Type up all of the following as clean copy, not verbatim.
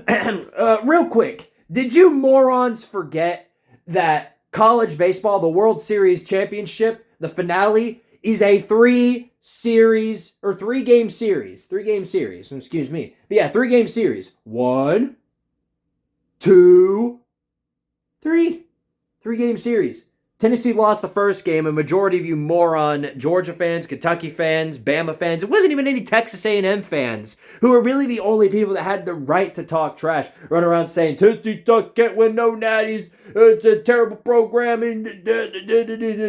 Real quick, did you morons forget that college baseball, the World Series championship, the finale, is a three game series. 3 game series. Excuse me. But yeah, 3 game series. One, two, three. 3 game series. Tennessee lost the first game. A majority of you moron Georgia fans, Kentucky fans, Bama fans. It wasn't even any Texas A&M fans who were really the only people that had the right to talk trash. Run around saying Tennessee sucks, can't win no natties. It's a terrible program.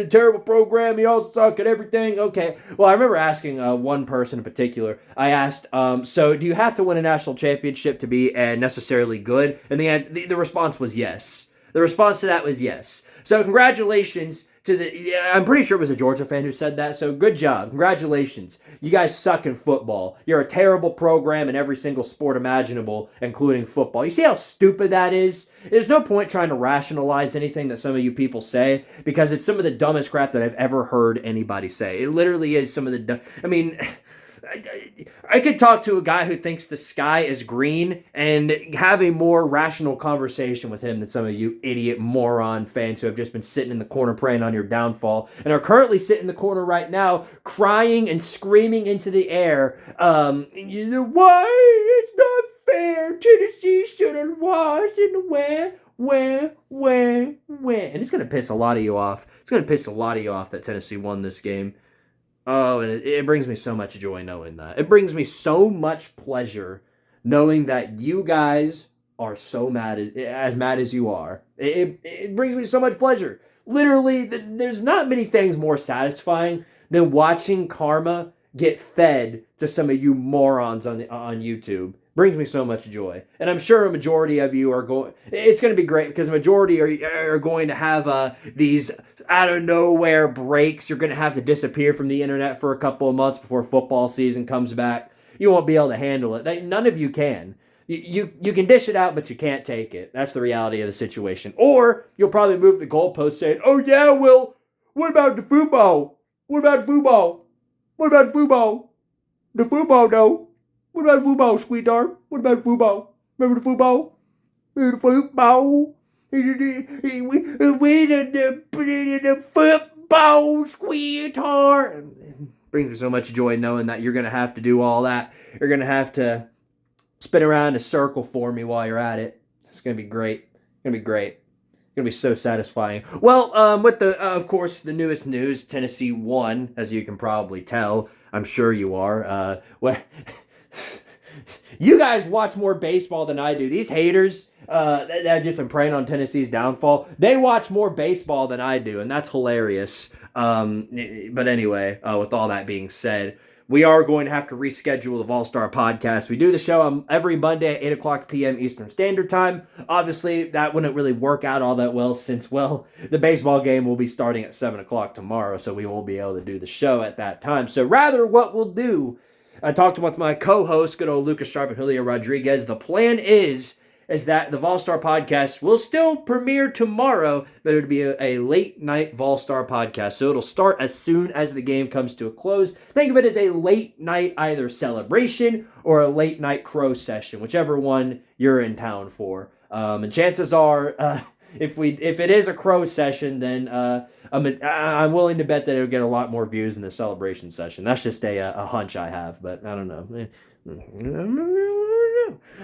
Terrible program. Y'all suck at everything. Okay. Well, I remember asking one person in particular. I asked, so do you have to win a national championship to be necessarily good? And the response was yes. The response to that was yes. So congratulations to I'm pretty sure it was a Georgia fan who said that, so good job. Congratulations. You guys suck in football. You're a terrible program in every single sport imaginable, including football. You see how stupid that is? There's no point trying to rationalize anything that some of you people say, because it's some of the dumbest crap that I've ever heard anybody say. It literally is some of the I could talk to a guy who thinks the sky is green and have a more rational conversation with him than some of you idiot moron fans who have just been sitting in the corner praying on your downfall and are currently sitting in the corner right now crying and screaming into the air, you know, why? It's not fair. Tennessee should have lost in the where. And it's going to piss a lot of you off. It's going to piss a lot of you off that Tennessee won this game. Oh, and it brings me so much joy knowing that. It brings me so much pleasure knowing that you guys are so mad as you are. It brings me so much pleasure. Literally, there's not many things more satisfying than watching karma get fed to some of you morons on YouTube. Brings me so much joy. And I'm sure a majority of you are going, it's going to be great because a majority are going to have these out of nowhere breaks. You're going to have to disappear from the internet for a couple of months before football season comes back. You won't be able to handle it. None of you can. You can dish it out, but you can't take it. That's the reality of the situation. Or you'll probably move the goalpost saying, oh yeah, well, what about the football? What about football? What about football? The football, though. What about football, sweetheart? What about football? Remember the football? The football? The football, sweetheart. It brings me so much joy knowing that you're going to have to do all that. You're going to have to spin around a circle for me while you're at it. It's going to be great. It's going to be great. It's going to be so satisfying. Well, with of course, the newest news, Tennessee won, as you can probably tell. I'm sure you are. You guys watch more baseball than I do. These haters that have just been preying on Tennessee's downfall, they watch more baseball than I do, and that's hilarious. But anyway, with all that being said, we are going to have to reschedule the Vol-Star podcast. We do the show every Monday at 8 o'clock p.m. Eastern Standard Time. Obviously, that wouldn't really work out all that well since, well, the baseball game will be starting at 7 o'clock tomorrow, so we won't be able to do the show at that time. So rather, what we'll do, I talked with my co-host, good old Lucas Sharp and Julio Rodriguez. The plan is that the Vol-Star podcast will still premiere tomorrow, but it'll be a late night Vol-Star podcast. So it'll start as soon as the game comes to a close. Think of it as a late night either celebration or a late night crow session, whichever one you're in town for. And chances are, if it is a crow session, then I'm willing to bet that it'll get a lot more views than the celebration session. That's just a hunch I have, but I don't know.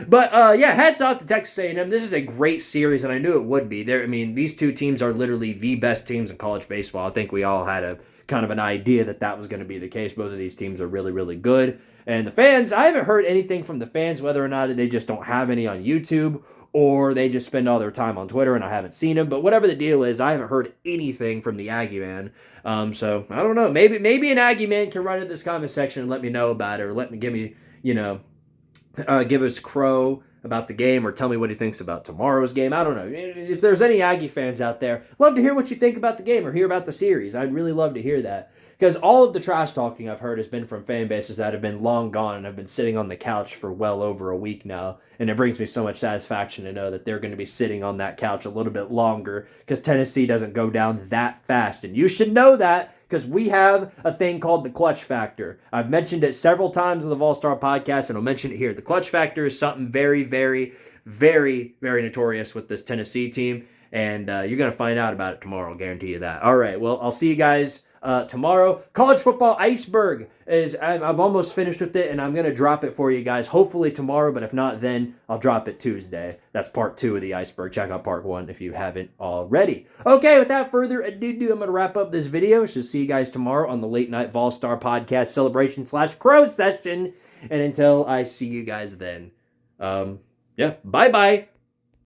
But yeah, hats off to Texas A&M. This is a great series, and I knew it would be. These two teams are literally the best teams in college baseball. I think we all had a kind of an idea that was going to be the case. Both of these teams are really, really good. And the fans, I haven't heard anything from the fans, whether or not they just don't have any on YouTube or they just spend all their time on Twitter and I haven't seen them. But whatever the deal is, I haven't heard anything from the Aggie man. So I don't know. Maybe an Aggie man can run into this comment section and let me know about it, or give us crow about the game, or tell me what he thinks about tomorrow's game. I don't know. If there's any Aggie fans out there, love to hear what you think about the game or hear about the series. I'd really love to hear that. Because all of the trash talking I've heard has been from fan bases that have been long gone and have been sitting on the couch for well over a week now. And it brings me so much satisfaction to know that they're going to be sitting on that couch a little bit longer because Tennessee doesn't go down that fast. And you should know that because we have a thing called the clutch factor. I've mentioned it several times on the Vol-Star podcast, and I'll mention it here. The clutch factor is something very, very, very, very notorious with this Tennessee team, and you're going to find out about it tomorrow. I'll guarantee you that. All right, well, I'll see you guys tomorrow. College football iceberg is, I've almost finished with it, and I'm going to drop it for you guys hopefully tomorrow, but if not, then I'll drop it Tuesday. That's part 2 of the iceberg. Check out part 1 if you haven't already. Okay, without further ado, I'm going to wrap up this video. So see you guys tomorrow on the Late Night Vol-Star Podcast Celebration / Crow Session. And until I see you guys then, yeah, bye-bye.